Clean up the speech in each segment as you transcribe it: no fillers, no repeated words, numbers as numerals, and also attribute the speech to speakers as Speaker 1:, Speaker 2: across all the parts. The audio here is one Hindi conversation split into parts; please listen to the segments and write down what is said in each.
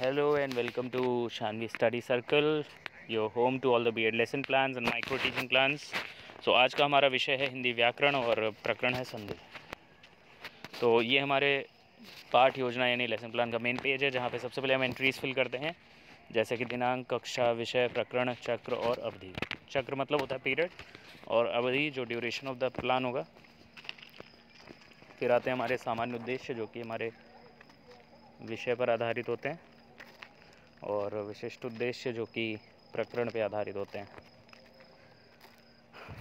Speaker 1: Hello and welcome to Shanvi Study Circle, your home to all the BEd lesson plans and micro teaching plans. So आज का हमारा विषय है हिंदी व्याकरण और प्रकरण है संधि। तो ये हमारे पाठ योजना यानी लेसन प्लान का मेन पेज है, जहाँ पे सबसे पहले हम एंट्रीज फिल करते हैं, जैसे कि दिनांक, कक्षा, विषय, प्रकरण, चक्र और अवधि। चक्र मतलब होता है पीरियड, और अवधि जो ड्यूरेशन ऑफ द प्लान होगा। फिर आते हैं हमारे सामान्य उद्देश्य, जो कि हमारे विषय पर आधारित होते हैं, और विशिष्ट उद्देश्य जो कि प्रकरण पे आधारित होते हैं।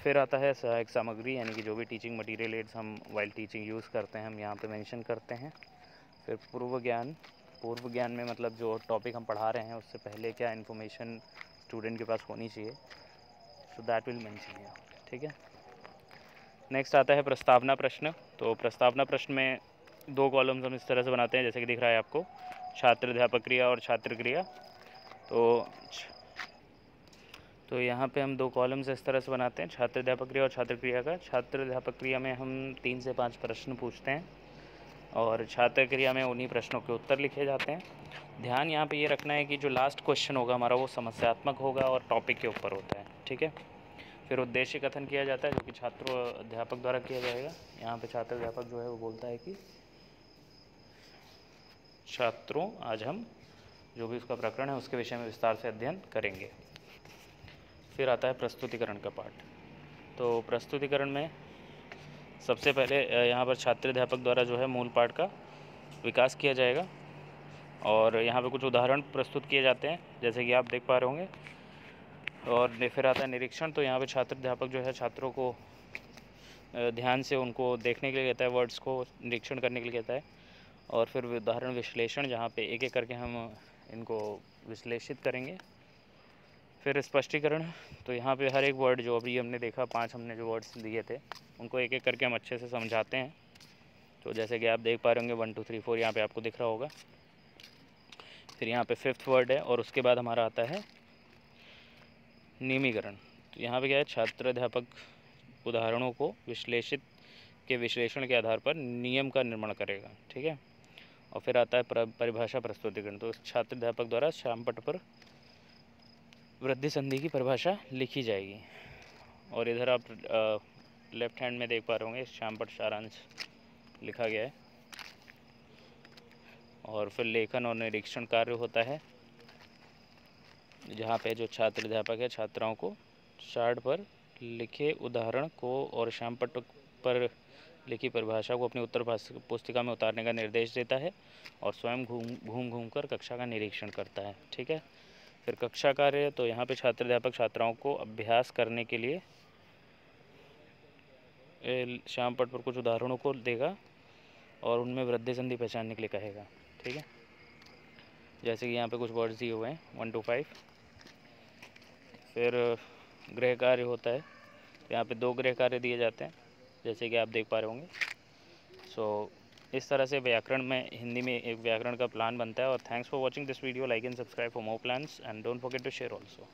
Speaker 1: फिर आता है सहायक सामग्री, यानी कि जो भी टीचिंग मटेरियल एड्स हम वाइल टीचिंग यूज़ करते हैं, हम यहाँ पे मेंशन करते हैं। फिर पूर्व ज्ञान में मतलब जो टॉपिक हम पढ़ा रहे हैं उससे पहले क्या इन्फॉर्मेशन स्टूडेंट के पास होनी चाहिए, so that will mention here, ठीक है। नेक्स्ट आता है प्रस्तावना प्रश्न। तो प्रस्तावना प्रश्न में दो कॉलम्स हम इस तरह से बनाते हैं, जैसे कि दिख रहा है आपको, छात्र अध्यापक क्रिया और छात्र क्रिया। तो यहाँ पे हम दो कॉलम्स इस तरह से बनाते हैं, छात्र अध्यापक क्रिया और छात्र क्रिया का। छात्र अध्यापक क्रिया में हम 3 से 5 प्रश्न पूछते हैं, और छात्र क्रिया में उन्हीं प्रश्नों के उत्तर लिखे जाते हैं। ध्यान यहाँ पे ये रखना है कि जो लास्ट क्वेश्चन होगा हमारा वो समस्यात्मक होगा और टॉपिक के ऊपर होता है, ठीक है। फिर उद्देश्य कथन किया जाता है, जो कि छात्र अध्यापक द्वारा किया जाएगा। यहाँ पे छात्र अध्यापक जो है वो बोलता है कि छात्रों, आज हम जो भी उसका प्रकरण है उसके विषय में विस्तार से अध्ययन करेंगे। फिर आता है प्रस्तुतिकरण का पार्ट। तो प्रस्तुतिकरण में सबसे पहले यहाँ पर छात्र अध्यापक द्वारा जो है मूल पाठ का विकास किया जाएगा, और यहाँ पे कुछ उदाहरण प्रस्तुत किए जाते हैं, जैसे कि आप देख पा रहे होंगे। और फिर आता है निरीक्षण। तो यहाँ पे छात्र अध्यापक जो है छात्रों को ध्यान से उनको देखने के लिए कहता है, वर्ड्स को निरीक्षण करने के लिए कहता है। और फिर उदाहरण विश्लेषण, जहाँ पे एक एक करके हम इनको विश्लेषित करेंगे। फिर स्पष्टीकरण। तो यहाँ पे हर एक वर्ड जो अभी हमने देखा, 5 हमने जो वर्ड्स दिए थे, उनको एक एक करके हम अच्छे से समझाते हैं। तो जैसे कि आप देख पा रहे होंगे 1 2 3 4 यहाँ पे आपको दिख रहा होगा। फिर यहाँ पे 5th वर्ड है, और उसके बाद हमारा आता है नियमीकरण। तो यहाँ पे क्या है, छात्र अध्यापक उदाहरणों को विश्लेषण के आधार पर नियम का निर्माण करेगा, ठीक है। और फिर आता है परिभाषा प्रस्तुतिकरण। तो छात्र अध्यापक द्वारा श्यामपट्ट पर वृद्धि संधि की परिभाषा लिखी जाएगी। और इधर आप लेफ्ट हैंड में देख पा रहे होंगे श्यामपट्ट सारांश लिखा गया है। और फिर लेखन और निरीक्षण कार्य होता है, जहाँ पे जो छात्र अध्यापक है छात्राओं को चार्ट पर लिखे उदाहरण को और श्यामपट्ट पर लिखी परिभाषा को अपनी उत्तर पुस्तिका में उतारने का निर्देश देता है, और स्वयं घूम कर कक्षा का निरीक्षण करता है, ठीक है। फिर कक्षा कार्य। तो यहाँ पे छात्र अध्यापक छात्राओं को अभ्यास करने के लिए श्यामपट्ट पर कुछ उदाहरणों को देगा, और उनमें वृद्धि संधि पहचानने के लिए कहेगा, ठीक है। जैसे कि यहाँ पे कुछ वर्ड्स दिए हुए हैं 1 to 5। फिर गृह कार्य होता है, तो यहाँ पे 2 गृह कार्य दिए जाते हैं, जैसे कि आप देख पा रहे होंगे। सो इस तरह से व्याकरण में, हिंदी में एक व्याकरण का प्लान बनता है। और thanks for watching this video. Like and subscribe for more plans, and don't forget to share also.